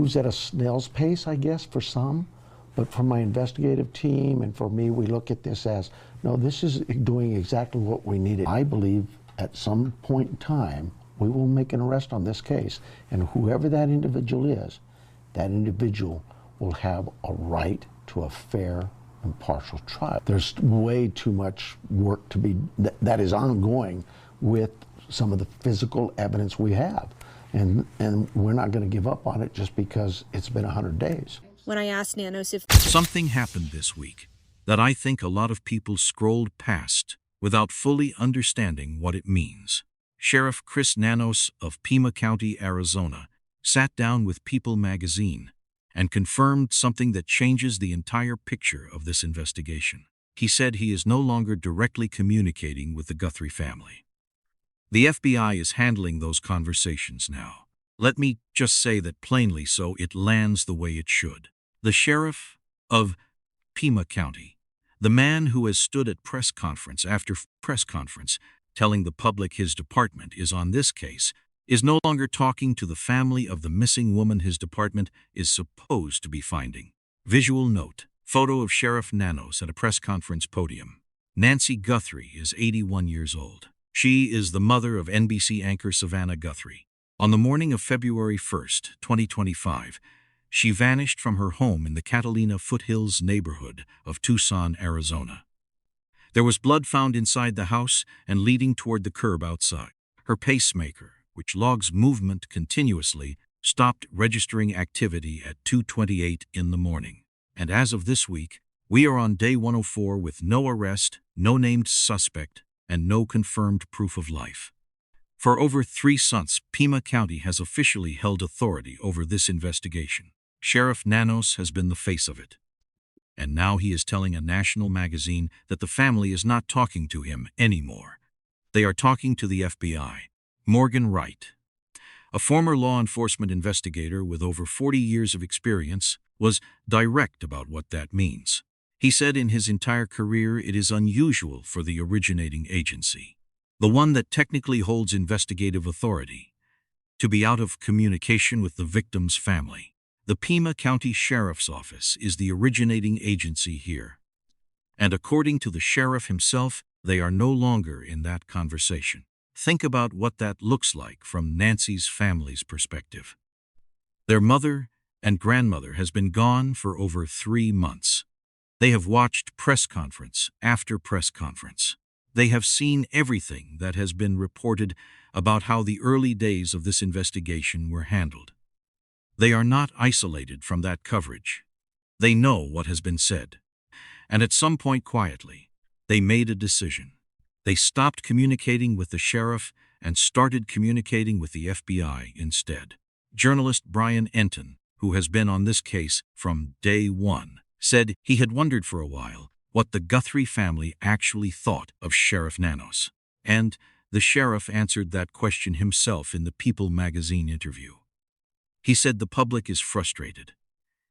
Moves at a snail's pace, I guess, for some. But for my investigative team and for me, we look at this as, no, this is doing exactly what we needed. I believe at some point in time, we will make an arrest on this case. And whoever that individual is, that individual will have a right to a fair, impartial trial. There's way too much work to be, that is ongoing with some of the physical evidence we have. And we're not going to give up on it just because it's been 100 days. When I asked Nanos if something happened this week that I think a lot of people scrolled past without fully understanding what it means. Sheriff Chris Nanos of Pima County, Arizona, sat down with People magazine and confirmed something that changes the entire picture of this investigation. He said he is no longer directly communicating with the Guthrie family. The FBI is handling those conversations now. Let me just say that plainly so it lands the way it should. The sheriff of Pima County, the man who has stood at press conference after press conference telling the public his department is on this case, is no longer talking to the family of the missing woman his department is supposed to be finding. Visual note, photo of Sheriff Nanos at a press conference podium. Nancy Guthrie is 81 years old. She is the mother of NBC anchor Savannah Guthrie. On the morning of February 1st, 2025, she vanished from her home in the Catalina Foothills neighborhood of Tucson, Arizona. There was blood found inside the house and leading toward the curb outside. Her pacemaker, which logs movement continuously, stopped registering activity at 2:28 in the morning. And as of this week, we are on day 104 with no arrest, no named suspect, and no confirmed proof of life. For over 3 months, Pima County has officially held authority over this investigation. Sheriff Nanos has been the face of it. And now he is telling a national magazine that the family is not talking to him anymore. They are talking to the FBI. Morgan Wright, a former law enforcement investigator with over 40 years of experience, was direct about what that means. He said in his entire career it is unusual for the originating agency, the one that technically holds investigative authority, to be out of communication with the victim's family. The Pima County Sheriff's Office is the originating agency here. And according to the sheriff himself, they are no longer in that conversation. Think about what that looks like from Nancy's family's perspective. Their mother and grandmother has been gone for over 3 months. They have watched press conference after press conference. They have seen everything that has been reported about how the early days of this investigation were handled. They are not isolated from that coverage. They know what has been said. And at some point quietly, they made a decision. They stopped communicating with the sheriff and started communicating with the FBI instead. Journalist Brian Enton, who has been on this case from day one, said he had wondered for a while what the Guthrie family actually thought of Sheriff Nanos. And the sheriff answered that question himself in the People magazine interview. He said the public is frustrated.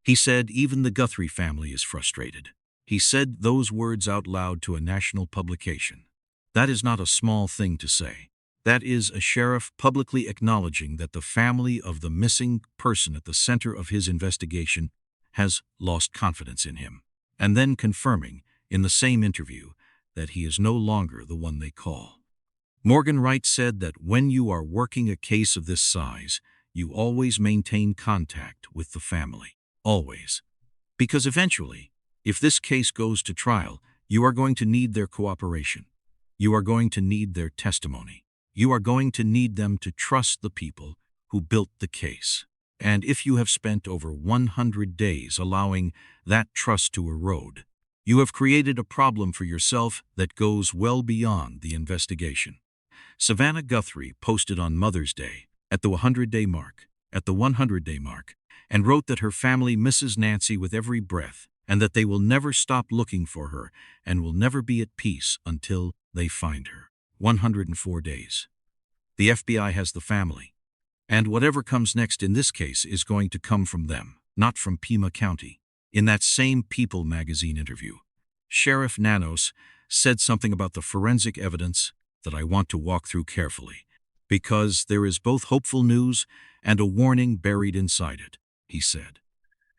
He said even the Guthrie family is frustrated. He said those words out loud to a national publication. That is not a small thing to say. That is a sheriff publicly acknowledging that the family of the missing person at the center of his investigation has lost confidence in him, and then confirming in the same interview that he is no longer the one they call. Morgan Wright said that when you are working a case of this size, you always maintain contact with the family. Always. Because eventually, if this case goes to trial, you are going to need their cooperation. You are going to need their testimony. You are going to need them to trust the people who built the case. And if you have spent over 100 days allowing that trust to erode, you have created a problem for yourself that goes well beyond the investigation. Savannah Guthrie posted on Mother's Day at the 100-day mark, and wrote that her family misses Nancy with every breath and that they will never stop looking for her and will never be at peace until they find her. 104 days. The FBI has the family, and whatever comes next in this case is going to come from them, not from Pima County. In that same People magazine interview, Sheriff Nanos said something about the forensic evidence that I want to walk through carefully, because there is both hopeful news and a warning buried inside it. he said.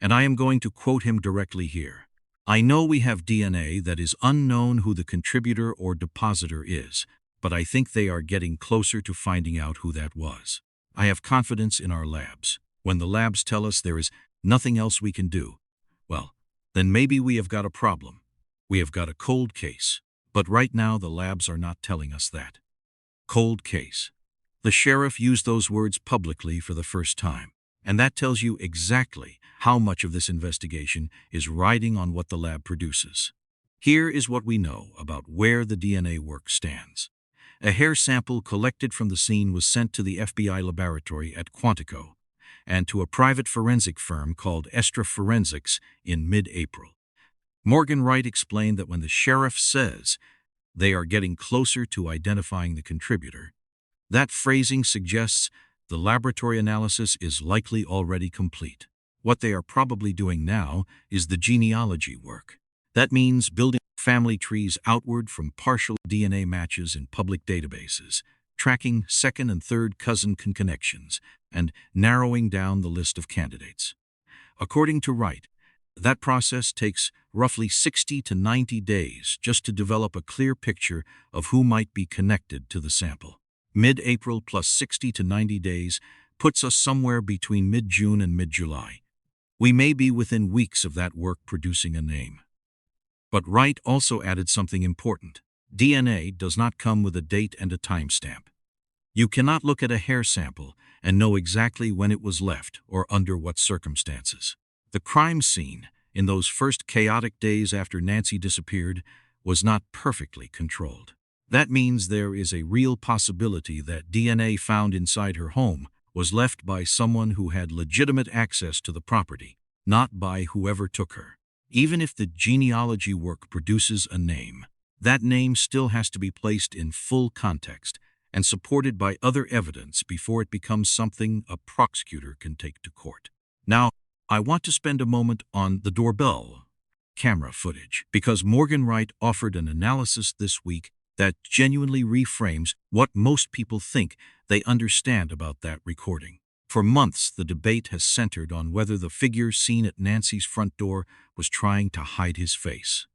And I am going to quote him directly here. "I know we have DNA that is unknown who the contributor or depositor is, but I think they are getting closer to finding out who that was. I have confidence in our labs. When the labs tell us there is nothing else we can do, well, then maybe we have got a problem. We have got a cold case. But right now the labs are not telling us that." Cold case. The sheriff used those words publicly for the first time. And that tells you exactly how much of this investigation is riding on what the lab produces. Here is what we know about where the DNA work stands. A hair sample collected from the scene was sent to the FBI laboratory at Quantico and to a private forensic firm called Estraa Forensics in mid-April. Morgan Wright explained that when the sheriff says they are getting closer to identifying the contributor, that phrasing suggests the laboratory analysis is likely already complete. What they are probably doing now is the genealogy work. That means building family trees outward from partial DNA matches in public databases, tracking second and third cousin connections, and narrowing down the list of candidates. According to Wright, that process takes roughly 60 to 90 days just to develop a clear picture of who might be connected to the sample. Mid-April plus 60 to 90 days puts us somewhere between mid-June and mid-July. We may be within weeks of that work producing a name. But Wright also added something important. DNA does not come with a date and a timestamp. You cannot look at a hair sample and know exactly when it was left or under what circumstances. The crime scene, in those first chaotic days after Nancy disappeared, was not perfectly controlled. That means there is a real possibility that DNA found inside her home was left by someone who had legitimate access to the property, not by whoever took her. Even if the genealogy work produces a name, that name still has to be placed in full context and supported by other evidence before it becomes something a prosecutor can take to court. Now, I want to spend a moment on the doorbell camera footage because Morgan Wright offered an analysis this week that genuinely reframes what most people think they understand about that recording. For months, the debate has centered on whether the figure seen at Nancy's front door was trying to hide his face.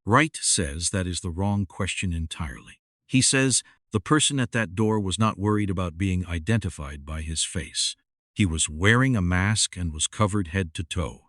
Wright says that is the wrong question entirely. He says the person at that door was not worried about being identified by his face. He was wearing a mask and was covered head to toe.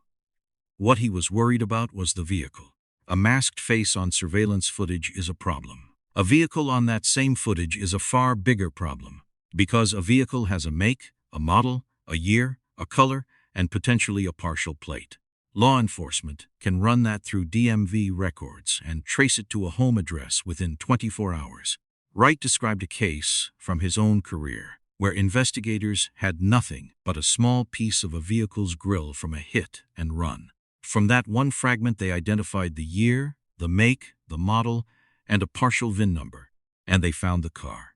What he was worried about was the vehicle. A masked face on surveillance footage is a problem. A vehicle on that same footage is a far bigger problem, because a vehicle has a make, a model, a year, a color, and potentially a partial plate. Law enforcement can run that through DMV records and trace it to a home address within 24 hours. Wright described a case from his own career where investigators had nothing but a small piece of a vehicle's grille from a hit and run. From that one fragment, they identified the year, the make, the model, and a partial VIN number, and they found the car.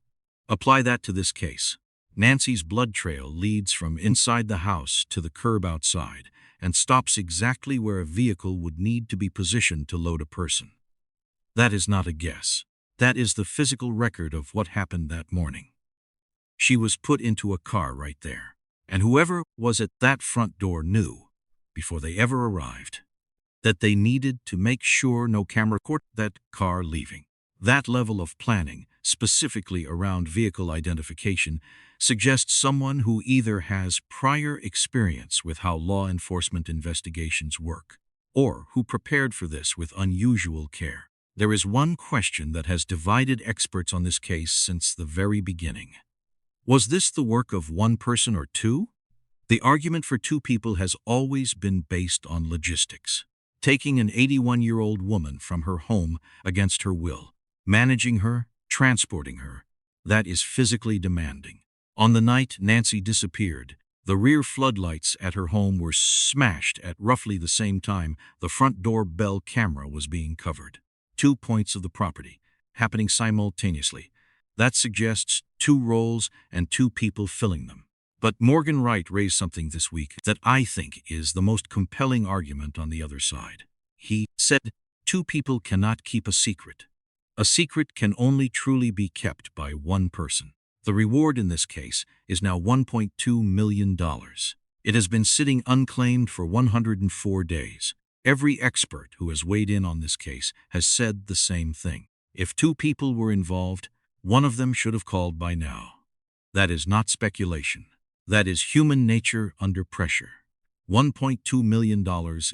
Apply that to this case. Nancy's blood trail leads from inside the house to the curb outside and stops exactly where a vehicle would need to be positioned to load a person. That is not a guess. That is the physical record of what happened that morning. She was put into a car right there, and whoever was at that front door knew, before they ever arrived, that they needed to make sure no camera caught that car leaving. That level of planning, specifically around vehicle identification, suggests someone who either has prior experience with how law enforcement investigations work, or who prepared for this with unusual care. There is one question that has divided experts on this case since the very beginning. Was this the work of one person or two? The argument for two people has always been based on logistics. Taking an 81-year-old woman from her home against her will, managing her, transporting her, that is physically demanding. On the night Nancy disappeared, the rear floodlights at her home were smashed at roughly the same time the front doorbell camera was being covered. 2 points of the property, happening simultaneously. That suggests 2 roles and 2 people filling them. But Morgan Wright raised something this week that I think is the most compelling argument on the other side. He said, 2 people cannot keep a secret. A secret can only truly be kept by one person. The reward in this case is now $1.2 million. It has been sitting unclaimed for 104 days. Every expert who has weighed in on this case has said the same thing. If two people were involved, one of them should have called by now. That is not speculation. That is human nature under pressure. $1.2 million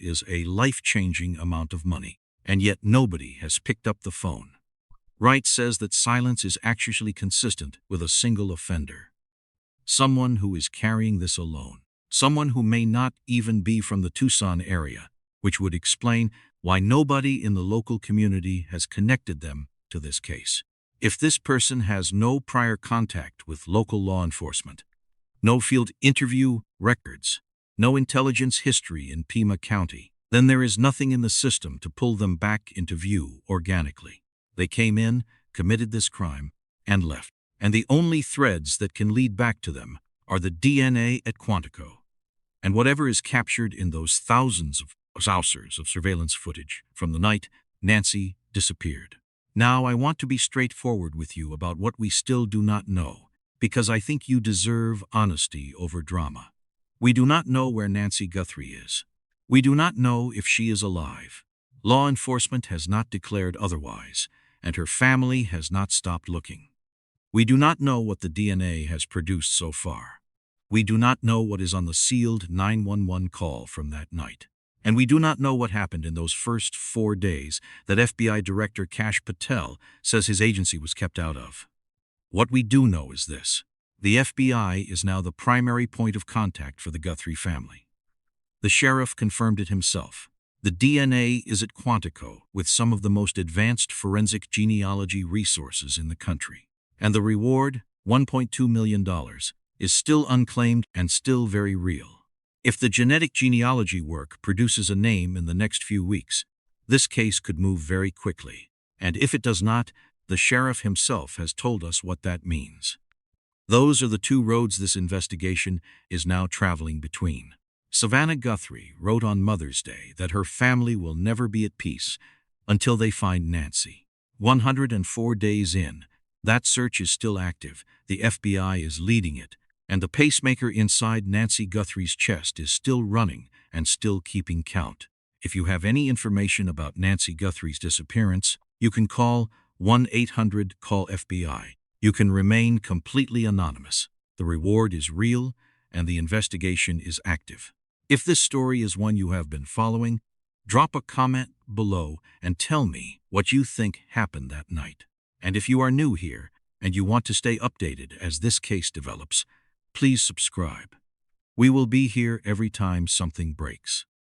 is a life-changing amount of money, and yet nobody has picked up the phone. Wright says that silence is actually consistent with a single offender. Someone who is carrying this alone. Someone who may not even be from the Tucson area, which would explain why nobody in the local community has connected them to this case. If this person has no prior contact with local law enforcement, no field interview records, no intelligence history in Pima County, then there is nothing in the system to pull them back into view organically. They came in, committed this crime, and left. And the only threads that can lead back to them are the DNA at Quantico, and whatever is captured in those thousands of hours of surveillance footage from the night Nancy disappeared. Now I want to be straightforward with you about what we still do not know, because I think you deserve honesty over drama. We do not know where Nancy Guthrie is. We do not know if she is alive. Law enforcement has not declared otherwise, and her family has not stopped looking. We do not know what the DNA has produced so far. We do not know what is on the sealed 911 call from that night. And we do not know what happened in those first 4 days that FBI Director Kash Patel says his agency was kept out of. What we do know is this: the FBI is now the primary point of contact for the Guthrie family. The sheriff confirmed it himself. The DNA is at Quantico with some of the most advanced forensic genealogy resources in the country. And the reward, $1.2 million, is still unclaimed and still very real. If the genetic genealogy work produces a name in the next few weeks, this case could move very quickly. And if it does not, the sheriff himself has told us what that means. Those are the two roads this investigation is now traveling between. Savannah Guthrie wrote on Mother's Day that her family will never be at peace until they find Nancy. 104 days in, that search is still active, the FBI is leading it, and the pacemaker inside Nancy Guthrie's chest is still running and still keeping count. If you have any information about Nancy Guthrie's disappearance, you can call 1-800-CALL-FBI. You can remain completely anonymous. The reward is real, and the investigation is active. If this story is one you have been following, drop a comment below and tell me what you think happened that night. And if you are new here and you want to stay updated as this case develops, please subscribe. We will be here every time something breaks.